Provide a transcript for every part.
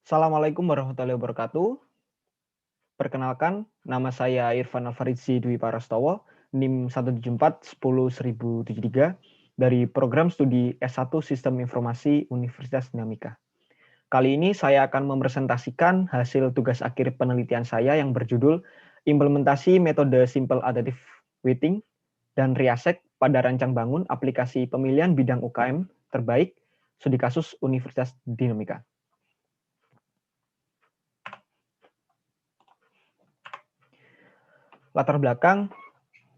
Assalamualaikum warahmatullahi wabarakatuh. Perkenalkan, nama saya Irfan Alfaridzi Dwi Parastowo, NIM 174-10073 dari Program Studi S1 Sistem Informasi Universitas Dinamika. Kali ini saya akan mempresentasikan hasil tugas akhir penelitian saya yang berjudul Implementasi Metode Simple Additive Weighting dan Riasek pada Rancang Bangun Aplikasi Pemilihan Bidang UKM Terbaik Studi Kasus Universitas Dinamika. Latar belakang,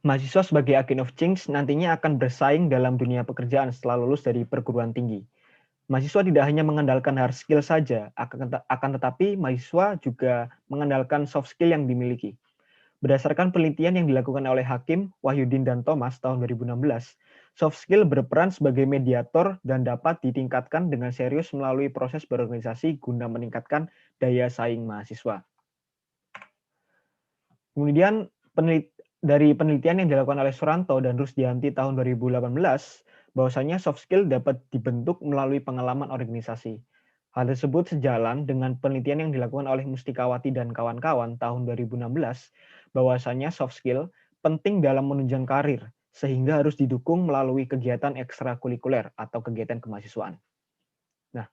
mahasiswa sebagai agent of change nantinya akan bersaing dalam dunia pekerjaan setelah lulus dari perguruan tinggi. Mahasiswa tidak hanya mengandalkan hard skill saja, akan tetapi mahasiswa juga mengandalkan soft skill yang dimiliki. Berdasarkan penelitian yang dilakukan oleh Hakim, Wahyudin, dan Thomas tahun 2016, soft skill berperan sebagai mediator dan dapat ditingkatkan dengan serius melalui proses berorganisasi guna meningkatkan daya saing mahasiswa. Kemudian dari penelitian yang dilakukan oleh Suranto dan Rusdianti tahun 2018, bahwasanya soft skill dapat dibentuk melalui pengalaman organisasi. Hal tersebut sejalan dengan penelitian yang dilakukan oleh Mustikawati dan kawan-kawan tahun 2016, bahwasanya soft skill penting dalam menunjang karir, sehingga harus didukung melalui kegiatan ekstrakurikuler atau kegiatan kemahasiswaan. Nah,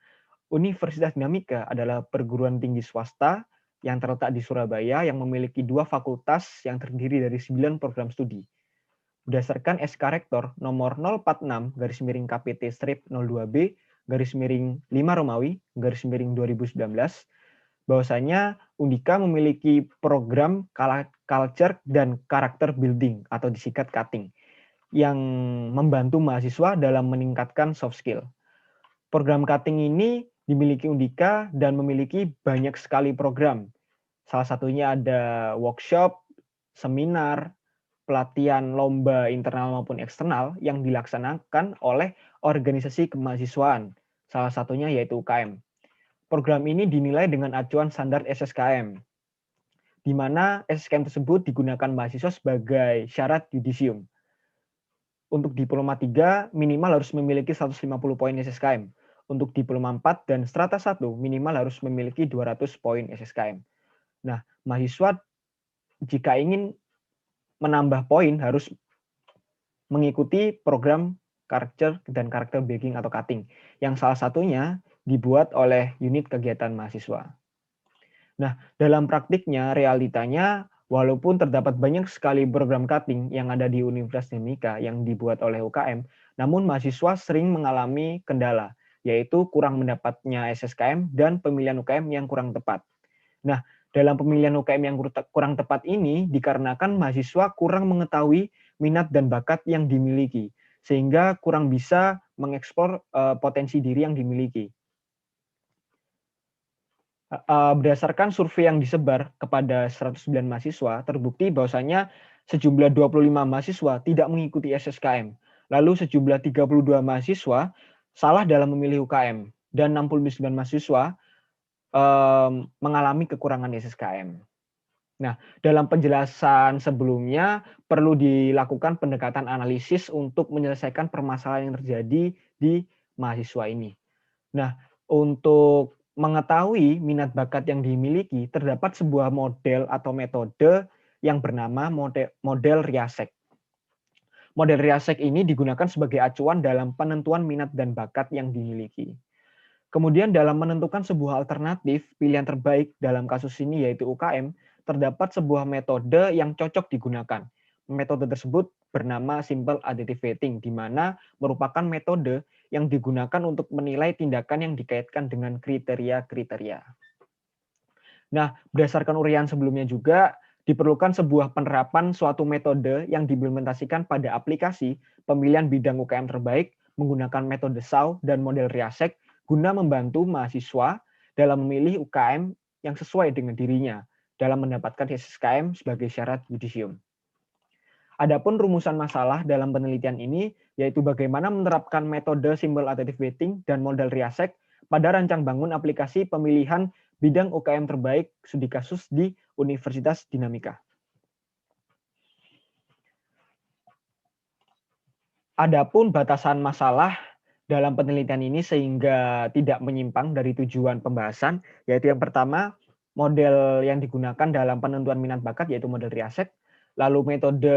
Universitas Dinamika adalah perguruan tinggi swasta yang terletak di Surabaya yang memiliki 2 fakultas yang terdiri dari 9 program studi. Berdasarkan SK Rektor nomor 046/KPT-02B/5 Romawi /2019, bahwasanya Undika memiliki program culture dan karakter building atau disingkat cutting yang membantu mahasiswa dalam meningkatkan soft skill. Program cutting ini dimiliki Undika dan memiliki banyak sekali program. Salah satunya ada workshop, seminar, pelatihan lomba internal maupun eksternal yang dilaksanakan oleh organisasi kemahasiswaan. Salah satunya yaitu UKM. Program ini dinilai dengan acuan standar SSKM, di mana SSKM tersebut digunakan mahasiswa sebagai syarat yudisium. Untuk diploma 3 minimal harus memiliki 150 poin SSKM. Untuk diploma 4 dan strata 1 minimal harus memiliki 200 poin SSKM. Nah, mahasiswa jika ingin menambah poin harus mengikuti program karakter dan karakter building atau cutting, yang salah satunya dibuat oleh unit kegiatan mahasiswa. Nah, dalam praktiknya, realitanya, walaupun terdapat banyak sekali program cutting yang ada di Universitas Dinamika yang dibuat oleh UKM, namun mahasiswa sering mengalami kendala, yaitu kurang mendapatnya SSKM dan pemilihan UKM yang kurang tepat. Nah, dalam pemilihan UKM yang kurang tepat ini dikarenakan mahasiswa kurang mengetahui minat dan bakat yang dimiliki, sehingga kurang bisa mengeksplor potensi diri yang dimiliki. Berdasarkan survei yang disebar kepada 109 mahasiswa, terbukti bahwasanya sejumlah 25 mahasiswa tidak mengikuti SSKM. Lalu sejumlah 32 mahasiswa salah dalam memilih UKM dan 69 mahasiswa mengalami kekurangan SSKM. Nah, dalam penjelasan sebelumnya perlu dilakukan pendekatan analisis untuk menyelesaikan permasalahan yang terjadi di mahasiswa ini. Nah, untuk mengetahui minat bakat yang dimiliki, terdapat sebuah model atau metode yang bernama model Riasek. Model Riasek ini digunakan sebagai acuan dalam penentuan minat dan bakat yang dimiliki. Kemudian dalam menentukan sebuah alternatif, pilihan terbaik dalam kasus ini yaitu UKM, terdapat sebuah metode yang cocok digunakan. Metode tersebut bernama Simple Additive Weighting, di mana merupakan metode yang digunakan untuk menilai tindakan yang dikaitkan dengan kriteria-kriteria. Nah, berdasarkan uraian sebelumnya juga, diperlukan sebuah penerapan suatu metode yang diimplementasikan pada aplikasi pemilihan bidang UKM terbaik menggunakan metode SAW dan model Riasek guna membantu mahasiswa dalam memilih UKM yang sesuai dengan dirinya dalam mendapatkan SSKM sebagai syarat yudisium. Adapun rumusan masalah dalam penelitian ini yaitu bagaimana menerapkan metode Simple Additive Weighting dan model Riasek pada rancang bangun aplikasi pemilihan bidang UKM terbaik studi kasus di Universitas Dinamika. Adapun batasan masalah dalam penelitian ini sehingga tidak menyimpang dari tujuan pembahasan, yaitu yang pertama, model yang digunakan dalam penentuan minat bakat yaitu model Riasek, lalu metode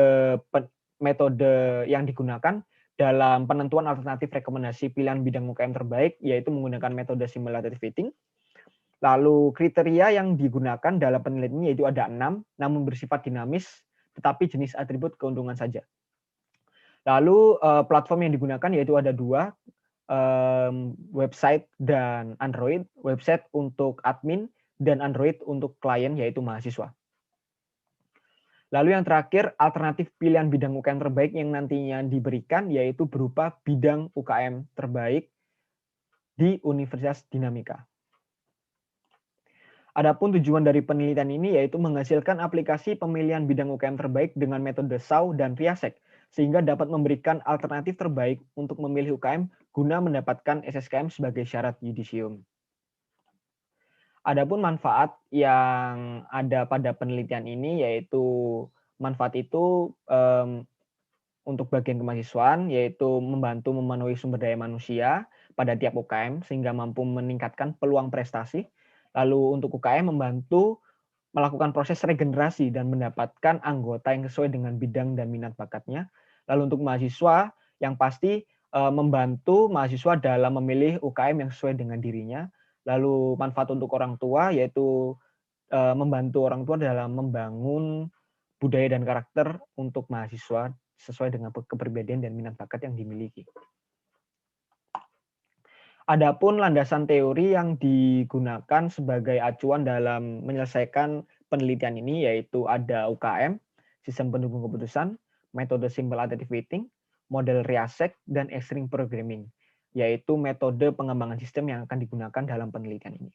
yang digunakan dalam penentuan alternatif rekomendasi pilihan bidang UKM terbaik yaitu menggunakan metode simulated fitting. Lalu kriteria yang digunakan dalam penelitian ini yaitu ada 6, namun bersifat dinamis, tetapi jenis atribut keuntungan saja. Lalu platform yang digunakan yaitu ada 2, website dan Android, website untuk admin dan Android untuk klien yaitu mahasiswa. Lalu yang terakhir, alternatif pilihan bidang UKM terbaik yang nantinya diberikan yaitu berupa bidang UKM terbaik di Universitas Dinamika. Adapun tujuan dari penelitian ini yaitu menghasilkan aplikasi pemilihan bidang UKM terbaik dengan metode SAW dan Riasek, sehingga dapat memberikan alternatif terbaik untuk memilih UKM guna mendapatkan SSKM sebagai syarat yudisium. Adapun manfaat yang ada pada penelitian ini yaitu manfaat itu untuk bagian kemahasiswaan yaitu membantu memenuhi sumber daya manusia pada tiap UKM sehingga mampu meningkatkan peluang prestasi. Lalu untuk UKM membantu melakukan proses regenerasi dan mendapatkan anggota yang sesuai dengan bidang dan minat bakatnya. Lalu untuk mahasiswa yang pasti membantu mahasiswa dalam memilih UKM yang sesuai dengan dirinya. Lalu manfaat untuk orang tua yaitu membantu orang tua dalam membangun budaya dan karakter untuk mahasiswa sesuai dengan kepribadian dan minat bakat yang dimiliki. Adapun landasan teori yang digunakan sebagai acuan dalam menyelesaikan penelitian ini yaitu ada UKM, sistem pendukung keputusan, metode simple adaptive fitting, model Riasek, dan extreme programming, yaitu metode pengembangan sistem yang akan digunakan dalam penelitian ini.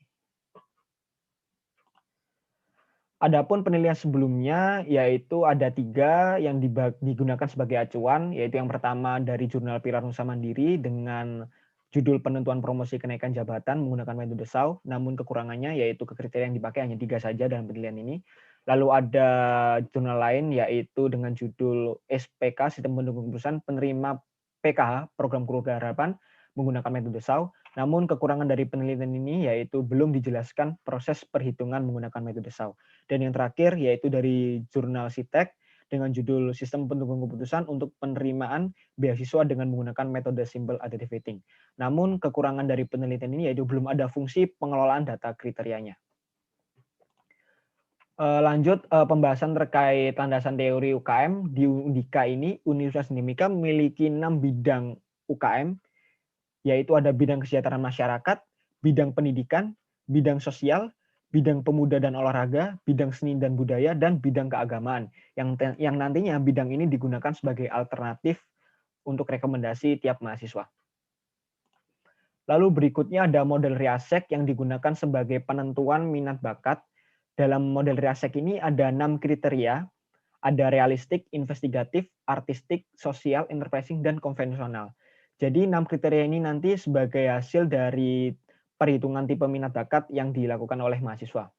Adapun penelitian sebelumnya yaitu ada 3 yang digunakan sebagai acuan, yaitu yang pertama dari jurnal Pilar Nusa Mandiri dengan judul penentuan promosi kenaikan jabatan menggunakan metode SAW, namun kekurangannya yaitu kriteria yang dipakai hanya 3 saja dalam penelitian ini. Lalu ada jurnal lain yaitu dengan judul SPK, Sistem Pendukung Keputusan Penerima PKH, Program Keluarga Harapan, menggunakan metode SAW. Namun kekurangan dari penelitian ini yaitu belum dijelaskan proses perhitungan menggunakan metode SAW. Dan yang terakhir yaitu dari jurnal SITEK dengan judul Sistem Pendukung Keputusan untuk Penerimaan Beasiswa dengan menggunakan metode Simple Adaptive Fitting. Namun kekurangan dari penelitian ini yaitu belum ada fungsi pengelolaan data kriterianya. Lanjut pembahasan terkait landasan teori UKM di Undika ini, Universitas Dinamika memiliki 6 bidang UKM, yaitu ada bidang kesejahteraan masyarakat, bidang pendidikan, bidang sosial, bidang pemuda dan olahraga, bidang seni dan budaya, dan bidang keagamaan. Yang nantinya bidang ini digunakan sebagai alternatif untuk rekomendasi tiap mahasiswa. Lalu berikutnya ada model Riasek yang digunakan sebagai penentuan minat bakat. Dalam model Riasek ini ada 6 kriteria, ada realistik, investigatif, artistik, sosial, enterprising, dan konvensional. Jadi 6 kriteria ini nanti sebagai hasil dari perhitungan tipe minat bakat yang dilakukan oleh mahasiswa.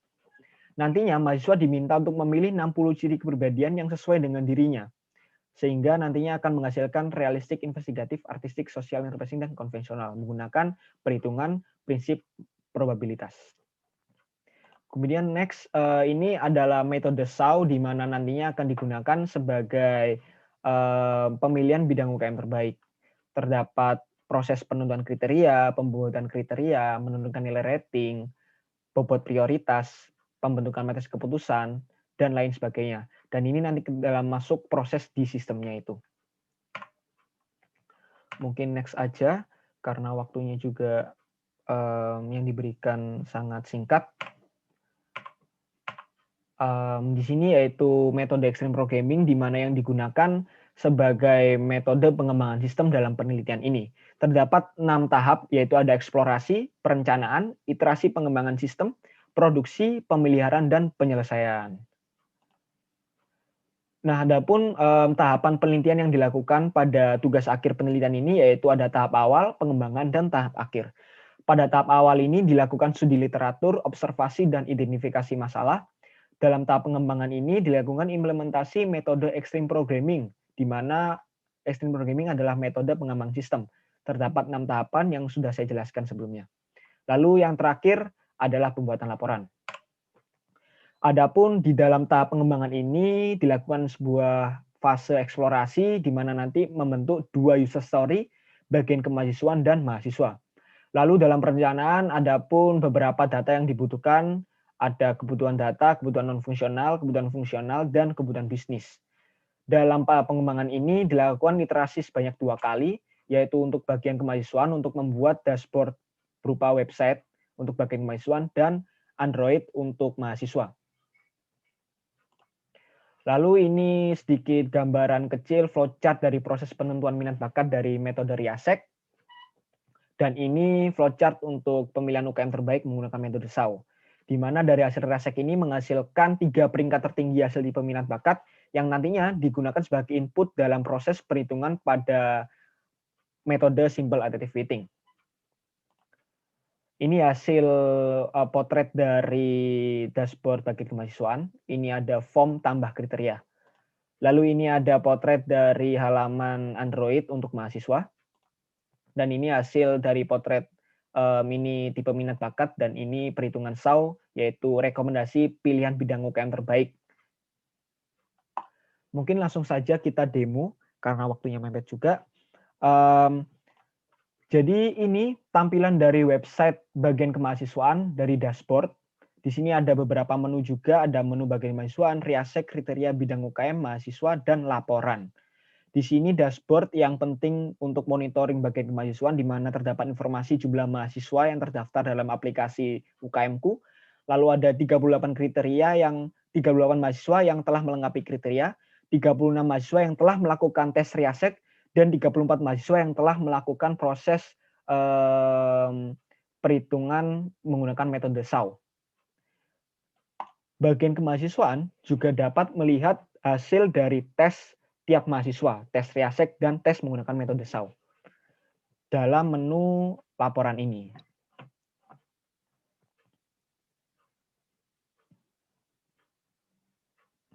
Nantinya mahasiswa diminta untuk memilih 60 ciri kepribadian yang sesuai dengan dirinya. Sehingga nantinya akan menghasilkan realistik, investigatif, artistik, sosial, enterprising, dan konvensional menggunakan perhitungan prinsip probabilitas. Kemudian next ini adalah metode SAW di mana nantinya akan digunakan sebagai pemilihan bidang UKM terbaik. Terdapat proses penentuan kriteria, pembuatan kriteria, menentukan nilai rating, bobot prioritas, pembentukan matriks keputusan, dan lain sebagainya. Dan ini nanti dalam masuk proses di sistemnya itu. Mungkin next aja, karena waktunya juga yang diberikan sangat singkat. Di sini yaitu metode extreme programming di mana yang digunakan sebagai metode pengembangan sistem dalam penelitian ini. Terdapat 6 tahap yaitu ada eksplorasi, perencanaan, iterasi pengembangan sistem, produksi, pemeliharaan, dan penyelesaian. Nah, adapun tahapan penelitian yang dilakukan pada tugas akhir penelitian ini yaitu ada tahap awal, pengembangan, dan tahap akhir. Pada tahap awal ini dilakukan studi literatur, observasi, dan identifikasi masalah. Dalam tahap pengembangan ini dilakukan implementasi metode extreme programming, di mana extreme programming adalah metode pengembang sistem. Terdapat 6 tahapan yang sudah saya jelaskan sebelumnya. Lalu yang terakhir adalah pembuatan laporan. Adapun di dalam tahap pengembangan ini dilakukan sebuah fase eksplorasi di mana nanti membentuk 2 user story, bagian kemahasiswaan dan mahasiswa. Lalu dalam perencanaan ada pun beberapa data yang dibutuhkan, ada kebutuhan data, kebutuhan non-fungsional, kebutuhan fungsional, dan kebutuhan bisnis. Dalam pengembangan ini dilakukan iterasi sebanyak 2 kali, yaitu untuk bagian kemahasiswaan untuk membuat dashboard berupa website untuk bagian kemahasiswaan dan Android untuk mahasiswa. Lalu ini sedikit gambaran kecil flowchart dari proses penentuan minat bakat dari metode Riasek. Dan ini flowchart untuk pemilihan UKM terbaik menggunakan metode SAO. Di mana dari hasil Riasek ini menghasilkan 3 peringkat tertinggi hasil tipe minat bakat yang nantinya digunakan sebagai input dalam proses perhitungan pada metode simple additive weighting. Ini hasil potret dari dashboard bagi kemahasiswaan. Ini ada form tambah kriteria. Lalu ini ada potret dari halaman Android untuk mahasiswa. Dan ini hasil dari potret ini tipe minat bakat, dan ini perhitungan SAO, yaitu rekomendasi pilihan bidang UKM terbaik. Mungkin langsung saja kita demo, karena waktunya mepet juga. Jadi ini tampilan dari website bagian kemahasiswaan dari dashboard. Di sini ada beberapa menu juga, ada menu bagian kemahasiswaan, Riasek, kriteria bidang UKM, mahasiswa, dan laporan. Di sini dashboard yang penting untuk monitoring bagian kemahasiswaan, di mana terdapat informasi jumlah mahasiswa yang terdaftar dalam aplikasi UKM-ku. Lalu ada 38 kriteria 38 mahasiswa yang telah melengkapi kriteria, 36 mahasiswa yang telah melakukan tes Riasek, dan 34 mahasiswa yang telah melakukan proses perhitungan menggunakan metode SAO. Bagian kemahasiswaan juga dapat melihat hasil dari tes tiap mahasiswa, tes Riasek dan tes menggunakan metode SAO dalam menu laporan ini.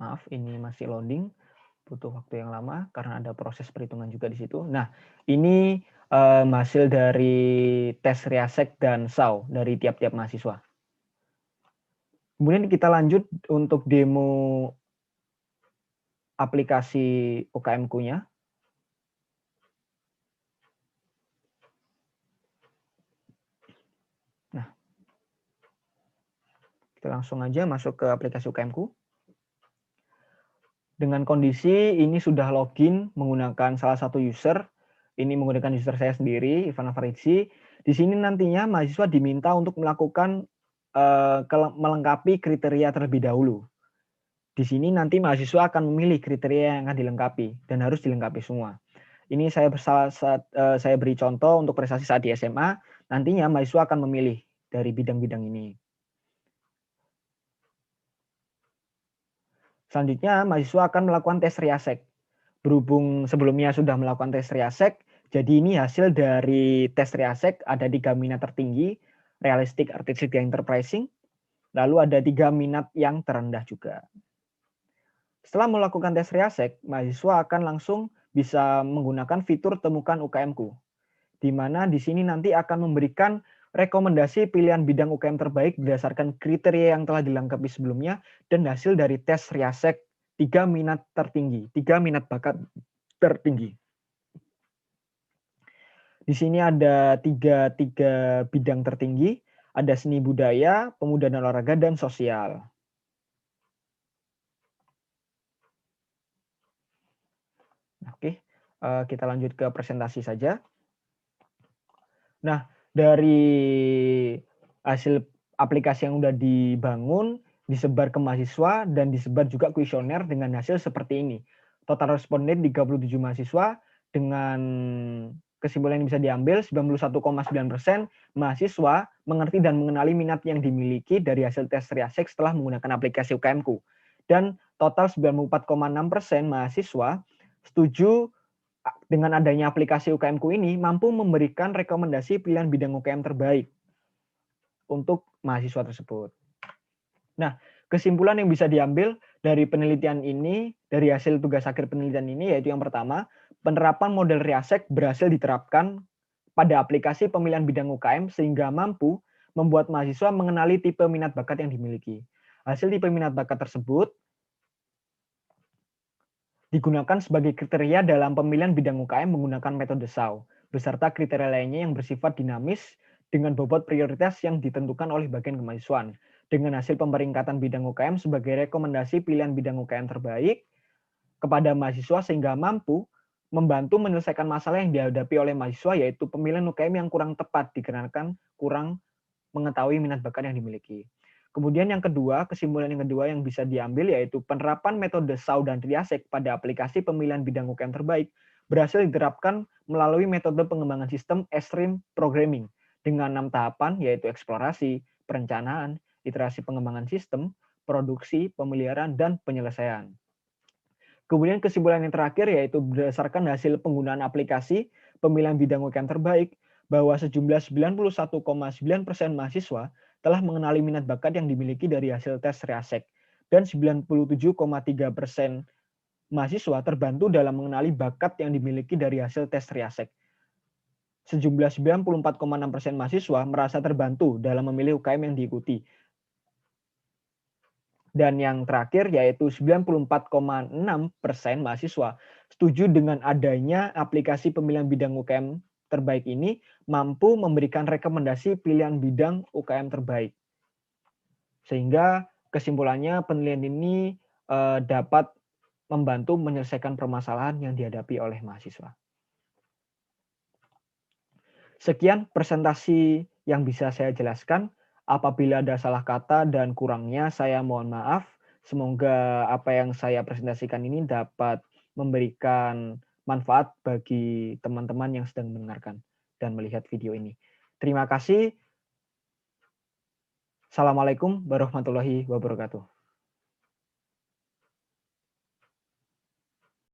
Maaf, ini masih loading, butuh waktu yang lama karena ada proses perhitungan juga di situ. Nah, ini hasil dari tes Riasek dan SAO dari tiap-tiap mahasiswa. Kemudian kita lanjut untuk demo aplikasi UKM-ku-nya. Nah, kita langsung aja masuk ke aplikasi UKM-ku. Dengan kondisi ini sudah login menggunakan salah satu user, ini menggunakan user saya sendiri, Ivan Afarici. Di sini nantinya mahasiswa diminta untuk melakukan melengkapi kriteria terlebih dahulu. Di sini nanti mahasiswa akan memilih kriteria yang akan dilengkapi dan harus dilengkapi semua. Ini saya beri contoh untuk prestasi saat di SMA. Nantinya mahasiswa akan memilih dari bidang-bidang ini. Selanjutnya, mahasiswa akan melakukan tes Riasek. Berhubung sebelumnya sudah melakukan tes Riasek, jadi ini hasil dari tes Riasek ada 3 minat tertinggi, realistic, artistic, dan enterprising. Lalu ada 3 minat yang terendah juga. Setelah melakukan tes Riasek, mahasiswa akan langsung bisa menggunakan fitur temukan UKM-ku, di mana di sini nanti akan memberikan rekomendasi pilihan bidang UKM terbaik berdasarkan kriteria yang telah dilengkapi sebelumnya dan hasil dari tes Riasek 3 minat tertinggi, 3 minat bakat tertinggi. Di sini ada tiga bidang tertinggi, ada seni budaya, pemuda dan olahraga, dan sosial. Oke, kita lanjut ke presentasi saja. Nah, dari hasil aplikasi yang sudah dibangun, disebar ke mahasiswa, dan disebar juga kuesioner dengan hasil seperti ini. Total responden 37 mahasiswa, dengan kesimpulan yang bisa diambil 91,9% mahasiswa mengerti dan mengenali minat yang dimiliki dari hasil tes Riasek setelah menggunakan aplikasi UKM-ku. Dan total 94,6% mahasiswa setuju dengan adanya aplikasi UKM-ku ini mampu memberikan rekomendasi pilihan bidang UKM terbaik untuk mahasiswa tersebut. Nah, kesimpulan yang bisa diambil dari penelitian ini, dari hasil tugas akhir penelitian ini, yaitu yang pertama, penerapan model Riasek berhasil diterapkan pada aplikasi pemilihan bidang UKM sehingga mampu membuat mahasiswa mengenali tipe minat bakat yang dimiliki. Hasil tipe minat bakat tersebut digunakan sebagai kriteria dalam pemilihan bidang UKM menggunakan metode SAW, beserta kriteria lainnya yang bersifat dinamis dengan bobot prioritas yang ditentukan oleh bagian kemahasiswaan. Dengan hasil pemeringkatan bidang UKM sebagai rekomendasi pilihan bidang UKM terbaik kepada mahasiswa sehingga mampu membantu menyelesaikan masalah yang dihadapi oleh mahasiswa, yaitu pemilihan UKM yang kurang tepat dikarenakan kurang mengetahui minat bakat yang dimiliki. Kemudian yang kedua, kesimpulan yang kedua yang bisa diambil yaitu penerapan metode SAW dan Triasek pada aplikasi pemilihan bidang UKM terbaik berhasil diterapkan melalui metode pengembangan sistem Extreme Programming dengan 6 tahapan yaitu eksplorasi, perencanaan, iterasi pengembangan sistem, produksi, pemeliharaan, dan penyelesaian. Kemudian kesimpulan yang terakhir yaitu berdasarkan hasil penggunaan aplikasi pemilihan bidang UKM terbaik bahwa sejumlah 91,9% mahasiswa telah mengenali minat bakat yang dimiliki dari hasil tes Triasek dan 97,3% mahasiswa terbantu dalam mengenali bakat yang dimiliki dari hasil tes Triasek. Sejumlah 94,6% mahasiswa merasa terbantu dalam memilih UKM yang diikuti. Dan yang terakhir yaitu 94,6% mahasiswa setuju dengan adanya aplikasi pemilihan bidang UKM terbaik ini mampu memberikan rekomendasi pilihan bidang UKM terbaik. Sehingga kesimpulannya penelitian ini dapat membantu menyelesaikan permasalahan yang dihadapi oleh mahasiswa. Sekian presentasi yang bisa saya jelaskan. Apabila ada salah kata dan kurangnya, saya mohon maaf. Semoga apa yang saya presentasikan ini dapat memberikan manfaat bagi teman-teman yang sedang mendengarkan dan melihat video ini. Terima kasih. Assalamualaikum warahmatullahi wabarakatuh.